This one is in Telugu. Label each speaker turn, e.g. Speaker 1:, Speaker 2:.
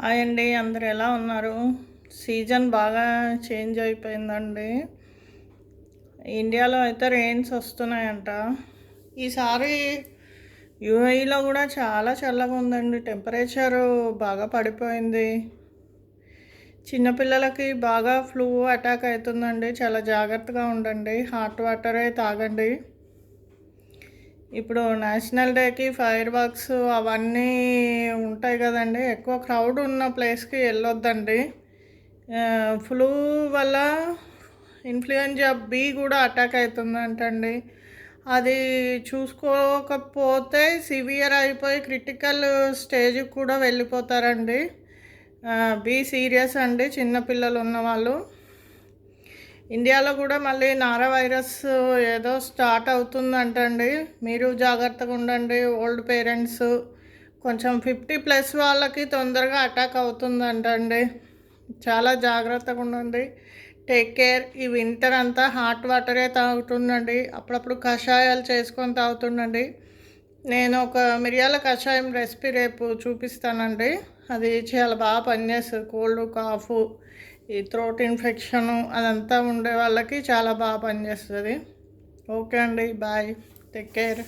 Speaker 1: హాయ్ అండి, అందరు ఎలా ఉన్నారు? సీజన్ బాగా చేంజ్ అయిపోయిందండి. ఇండియాలో అయితే రెయిన్స్ వస్తున్నాయంట. ఈసారి యూఏఈలో కూడా చాలా చల్లగా ఉందండి. టెంపరేచరు బాగా పడిపోయింది. చిన్నపిల్లలకి బాగా ఫ్లూ అటాక్ అవుతుందండి. చాలా జాగ్రత్తగా ఉండండి. హాట్ వాటరే తాగండి. ఇప్పుడు నేషనల్ డేకి ఫైర్ వర్క్స్ అవన్నీ ఉంటాయి కదండి. ఎక్కువ క్రౌడ్ ఉన్న ప్లేస్కి వెళ్ళొద్దండి. ఫ్లూ వల్ల ఇన్ఫ్లుయెంజా బి కూడా అటాక్ అవుతుందంటండి. అది చూసుకోకపోతే సివియర్ అయిపోయి క్రిటికల్ స్టేజ్కి కూడా వెళ్ళిపోతారండి. బీ సీరియస్ అండి, చిన్నపిల్లలు ఉన్నవాళ్ళు. ఇండియాలో కూడా మళ్ళీ నారా వైరస్ ఏదో స్టార్ట్ అవుతుందంటండి. మీరు జాగ్రత్తగా ఉండండి. ఓల్డ్ పేరెంట్స్, కొంచెం 50+ వాళ్ళకి తొందరగా అటాక్ అవుతుందంటండి. చాలా జాగ్రత్తగా ఉండండి. Take care. ఈ వింటర్ అంతా హాట్ వాటరే తాగుతుండండి. అప్పుడప్పుడు కషాయాలు చేసుకొని తాగుతుండండి. నేను ఒక మిరియాల కషాయం రెసిపీ రేపు చూపిస్తానండి. అది చాలా బాగా పనిచేస్తుంది. కోల్డ్, కాఫ్, ఈ థ్రోట్ ఇన్ఫెక్షను అదంతా ఉండే వాళ్ళకి చాలా బాగా పనిచేస్తుంది. ఓకే అండి, బాయ్, టేక్ కేర్.